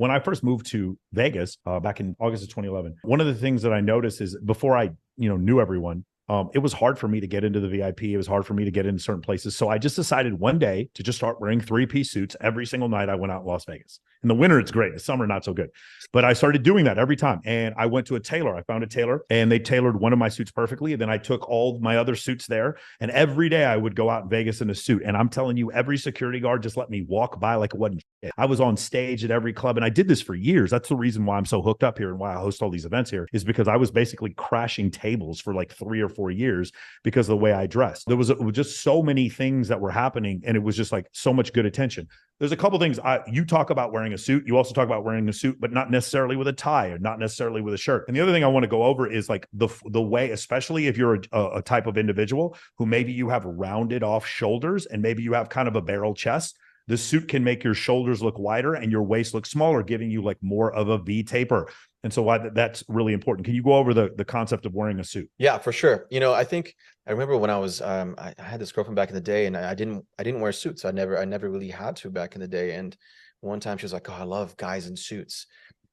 When I first moved to Vegas back in August of 2011, one of the things that I noticed is before I, knew everyone, it was hard for me to get into the VIP. It was hard for me to get into certain places. So I just decided one day to just start wearing three-piece suits every single night I went out in Las Vegas. In the winter, it's great. In the summer, not so good. But I started doing that every time. And I went to a tailor. I found a tailor and they tailored one of my suits perfectly. And then I took all my other suits there. And every day I would go out in Vegas in a suit. And I'm telling you, every security guard just let me walk by like it wasn't shit. I was on stage at every club. And I did this for years. That's the reason why I'm so hooked up here and why I host all these events here, is because I was basically crashing tables for like 3 or 4 years because of the way I dressed. There was just so many things that were happening, and it was just like so much good attention. There's a couple of things. You talk about wearing a suit. You also talk about wearing a suit, but not necessarily with a tie or not necessarily with a shirt. And the other thing I want to go over is like the way, especially if you're a type of individual who maybe you have rounded off shoulders and maybe you have kind of a barrel chest. The suit can make your shoulders look wider and your waist look smaller, giving you like more of a V taper. And so that's really important. Can you go over the concept of wearing a suit? Yeah, for sure. I think I remember when I was I had this girlfriend back in the day, and I didn't wear suits. I never really had to back in the day. And one time she was like, "Oh, I love guys in suits,"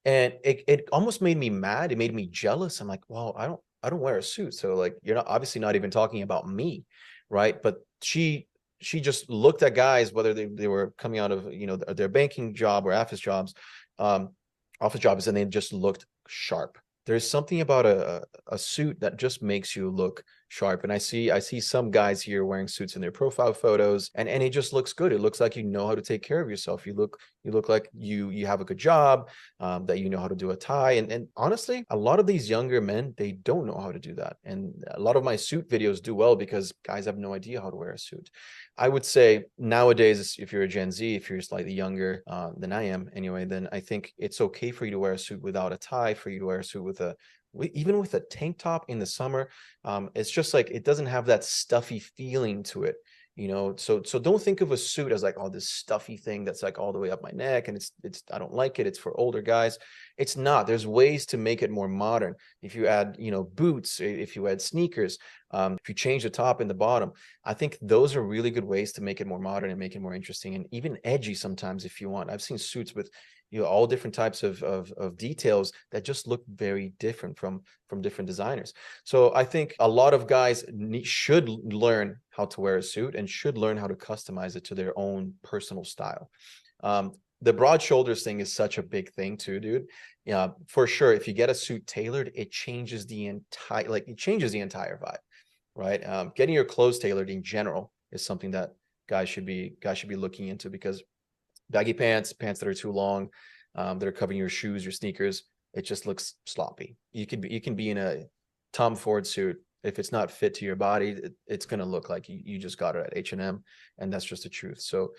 and it almost made me mad. It made me jealous. I'm like, "Well, I don't wear a suit, so like you're not obviously not even talking about me, right?" But she just looked at guys, whether they were coming out of their banking job or office jobs, and they just looked sharp. There's something about a suit that just makes you look sharp. And I see some guys here wearing suits in their profile photos, and it just looks good. It looks like you know how to take care of yourself. You look like you have a good job, that you know how to do a tie. And honestly, a lot of these younger men, they don't know how to do that. And a lot of my suit videos do well because guys have no idea how to wear a suit. I would say nowadays, if you're a Gen Z, if you're slightly younger than I am anyway, then I think it's okay for you to wear a suit without a tie, for you to wear a suit even with a tank top in the summer. It's just like, it doesn't have that stuffy feeling to it. So don't think of a suit as like, oh, this stuffy thing that's like all the way up my neck, and it's I don't like it. It's for older guys. It's not. There's ways to make it more modern. If you add, boots, if you add sneakers, if you change the top and the bottom, I think those are really good ways to make it more modern and make it more interesting and even edgy sometimes if you want. I've seen suits with all different types of details that just look very different from different designers. So I think a lot of guys should learn how to wear a suit and should learn how to customize it to their own personal style. The broad shoulders thing is such a big thing too, dude. Yeah, for sure. If you get a suit tailored, it changes the entire vibe, right? Getting your clothes tailored in general is something that guys should be looking into, because baggy pants that are too long, that are covering your shoes, your sneakers, it just looks sloppy. You can be in a Tom Ford suit. If it's not fit to your body, it's going to look like you just got it at H&M, and that's just the truth. So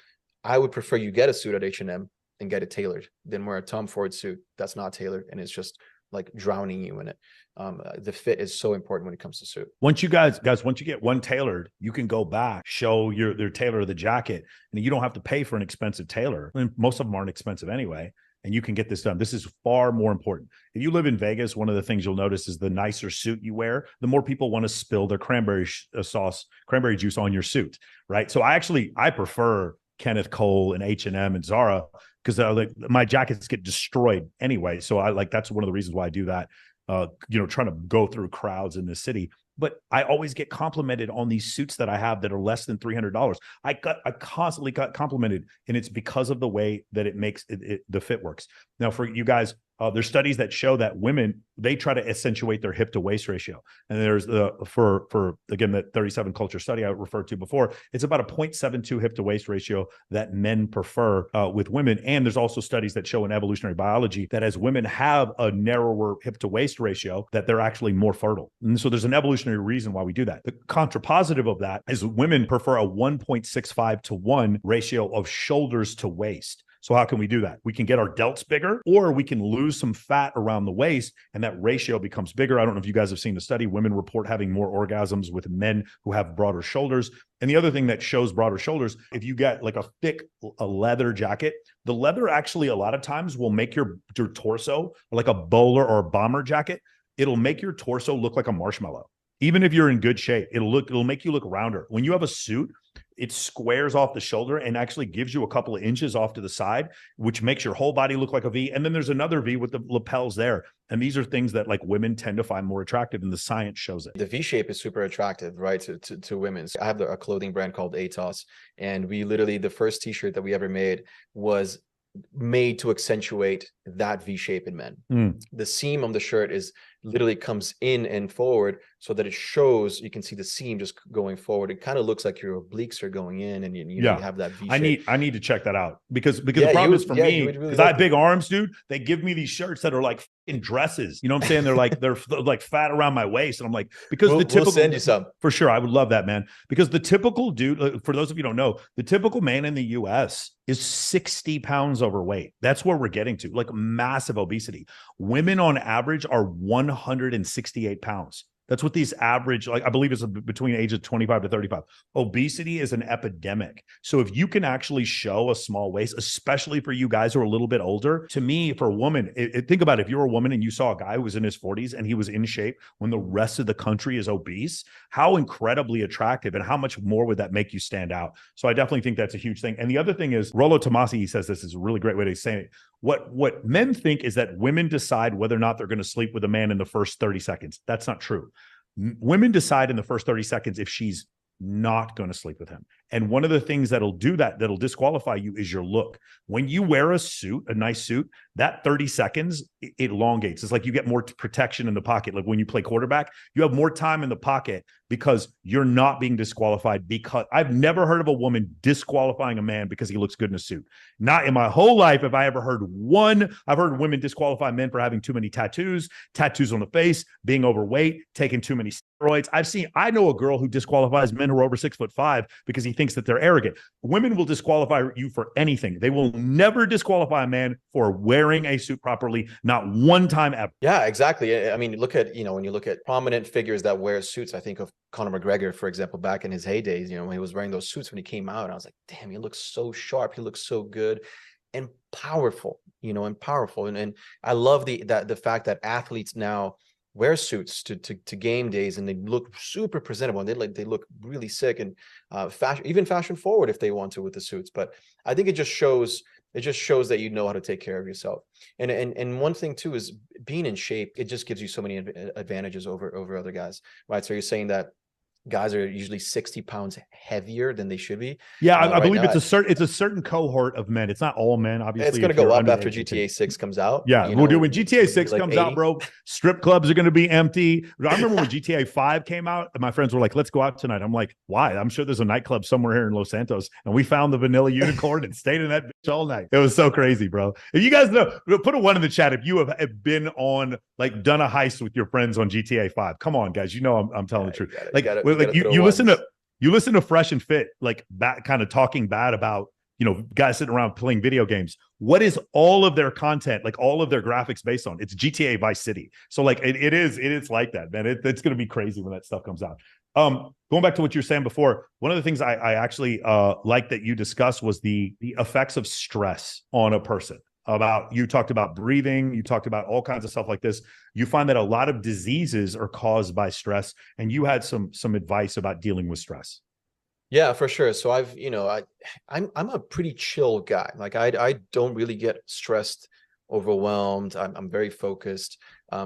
I would prefer you get a suit at H&M and get it tailored than wear a Tom Ford suit that's not tailored and it's just like drowning you in it. The fit is so important when it comes to suit. Once you get one tailored, you can go back, show their tailor the jacket, and you don't have to pay for an expensive tailor. I mean, most of them aren't expensive anyway, and you can get this done. This is far more important. If you live in Vegas, one of the things you'll notice is the nicer suit you wear, the more people want to spill their cranberry juice on your suit, right? So I prefer Kenneth Cole and H&M and Zara, because like my jackets get destroyed anyway. So that's one of the reasons why I do that. Trying to go through crowds in the city. But I always get complimented on these suits that I have that are less than $300. I constantly got complimented, and it's because of the way that it makes the fit works. Now, for you guys, there's studies that show that women, they try to accentuate their hip to waist ratio. And there's for again, that 37 culture study I referred to before, it's about a 0.72 hip to waist ratio that men prefer with women. And there's also studies that show in evolutionary biology that as women have a narrower hip to waist ratio, that they're actually more fertile. And so there's an evolutionary reason why we do that. The contrapositive of that is women prefer a 1.65 to 1 ratio of shoulders to waist. So how can we do that? We can get our delts bigger, or we can lose some fat around the waist, and that ratio becomes bigger. I don't know if you guys have seen the study. Women report having more orgasms with men who have broader shoulders. And the other thing that shows broader shoulders, if you get like a thick leather jacket, the leather actually a lot of times will make your torso, like a bowler or a bomber jacket, it'll make your torso look like a marshmallow. Even if you're in good shape, it'll make you look rounder. When you have a suit, it squares off the shoulder and actually gives you a couple of inches off to the side, which makes your whole body look like a V. And then there's another V with the lapels there. And these are things that like women tend to find more attractive, and the science shows it. The V shape is super attractive, right, to women. So I have a clothing brand called ATOS, and we literally, the first t-shirt that we ever made was made to accentuate that V shape in men. The seam on the shirt is literally comes in and forward so that it shows, you can see the seam just going forward. It kind of looks like your obliques are going in, and you know, you have that V shape. I need to check that out because the problem is for me, because I have big arms, dude, they give me these shirts that are like in dresses. You know what I'm saying? they're like fat around my waist. And I'm like, because the typical, we'll send you some. For sure. I would love that, man. Because the typical dude, for those of you who don't know, the typical man in the US is 60 pounds overweight. That's where we're getting to, like massive obesity. Women on average are 168 pounds. That's what these average, like I believe it's between ages 25 to 35. Obesity is an epidemic. So if you can actually show a small waist, especially for you guys who are a little bit older, to me, for a woman, think about it, if you're a woman and you saw a guy who was in his 40s and he was in shape when the rest of the country is obese, how incredibly attractive and how much more would that make you stand out? So I definitely think that's a huge thing. And the other thing is, Rollo Tomasi, he says this is a really great way to say it. What men think is that women decide whether or not they're going to sleep with a man in the first 30 seconds. That's not true. Women decide in the first 30 seconds if she's not going to sleep with him. And one of the things that'll disqualify you is your look. When you wear a suit, a nice suit, that 30 seconds, it elongates. It's like you get more protection in the pocket. Like when you play quarterback, you have more time in the pocket because you're not being disqualified. Because I've never heard of a woman disqualifying a man because he looks good in a suit. Not in my whole life have I ever heard one. I've heard women disqualify men for having too many tattoos on the face, being overweight, taking too many steroids. I know a girl who disqualifies men who are over 6'5" because he thinks that they're arrogant. Women will disqualify you for anything. They will never disqualify a man for wearing a suit properly, not one time ever. Yeah, exactly. I mean, look at, when you look at prominent figures that wear suits, I think of Conor McGregor, for example, back in his heydays, when he was wearing those suits when he came out, I was like, damn, he looks so sharp. He looks so good and powerful, and powerful. And I love the fact that athletes now wear suits to game days, and they look super presentable, and they look really sick and fashion forward if they want to with the suits. But I think it just shows that you know how to take care of yourself. And one thing too is being in shape. It just gives you so many advantages over other guys, right? So you're saying that guys are usually 60 pounds heavier than they should be. Yeah, I believe it's a certain cohort of men. It's not all men, obviously. It's going to go up after GTA 6 comes out. Yeah, when GTA 6 comes out, bro, strip clubs are going to be empty. I remember when GTA 5 came out, and my friends were like, let's go out tonight. I'm like, why? I'm sure there's a nightclub somewhere here in Los Santos. And we found the Vanilla Unicorn and stayed in that bitch all night. It was so crazy, bro. If you guys know, put a 1 in the chat if you have been on, like, done a heist with your friends on GTA 5. Come on, guys. I'm telling the truth. You listen to Fresh and Fit, like kind of talking bad about, guys sitting around playing video games. What is all of their content, like all of their graphics based on? It's GTA Vice City. So like it is like that, man. It's going to be crazy when that stuff comes out. Going back to what you were saying before, one of the things I actually like that you discussed was the effects of stress on a person. You talked about breathing, you talked about all kinds of stuff like this. You find that a lot of diseases are caused by stress, and you had some advice about dealing with stress. Yeah, for sure. So I'm a pretty chill guy. Like I don't really get stressed, overwhelmed. I'm very focused.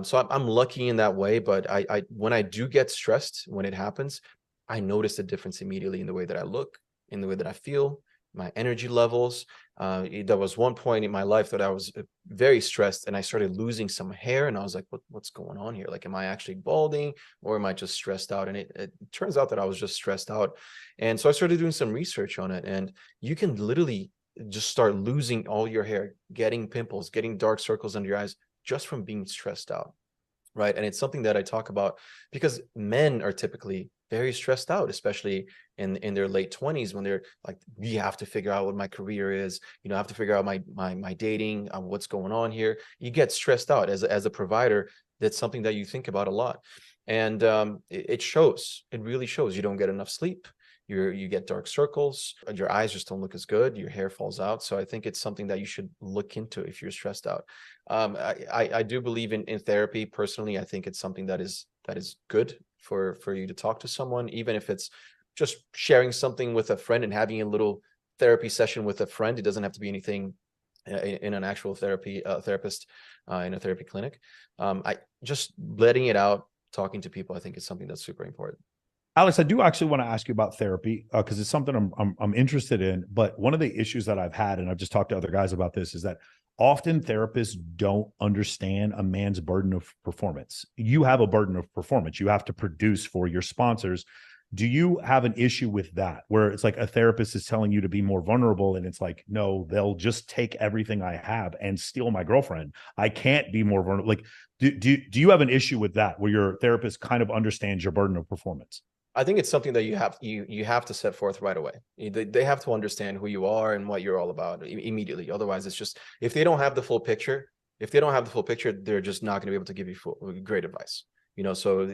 So I'm lucky in that way. But I when I do get stressed, when it happens, I notice the difference immediately in the way that I look, in the way that I feel, my energy levels. There was one point in my life that I was very stressed, and I started losing some hair, and I was like, what's going on here? Like, am I actually balding, or am I just stressed out? And it turns out that I was just stressed out. And so I started doing some research on it, and you can literally just start losing all your hair, getting pimples, getting dark circles under your eyes just from being stressed out. Right. And it's something that I talk about because men are typically very stressed out, especially in their late 20s, when they're like, we have to figure out what my career is. I have to figure out my dating, what's going on here. You get stressed out as a provider. That's something that you think about a lot. And it shows. It really shows. You don't get enough sleep. You get dark circles, your eyes just don't look as good, your hair falls out. So I think it's something that you should look into if you're stressed out. I do believe in therapy. Personally, I think it's something that is good for you to talk to someone, even if it's just sharing something with a friend and having a little therapy session with a friend. It doesn't have to be anything in an actual therapist in a therapy clinic. I just letting it out, talking to people, I think is something that's super important. Alex, I do actually want to ask you about therapy because it's something I'm interested in. But one of the issues that I've had, and I've just talked to other guys about this, is that often therapists don't understand a man's burden of performance. You have a burden of performance. You have to produce for your sponsors. Do you have an issue with that, where it's like a therapist is telling you to be more vulnerable, and it's like, no, they'll just take everything I have and steal my girlfriend. I can't be more vulnerable. Like, do you have an issue with that, where your therapist kind of understands your burden of performance? I think it's something that you have to set forth right away. They have to understand who you are and what you're all about immediately. Otherwise, it's just, if they don't have the full picture, they're just not going to be able to give you great advice. So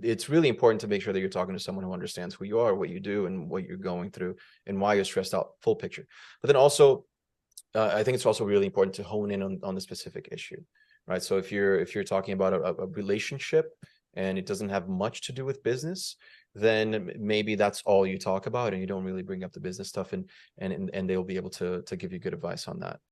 it's really important to make sure that you're talking to someone who understands who you are, what you do, and what you're going through, and why you're stressed out. Full picture. But then also, I think it's also really important to hone in on the specific issue, right? So if you're talking about a relationship and it doesn't have much to do with business, then maybe that's all you talk about, and you don't really bring up the business stuff, and they'll be able to give you good advice on that.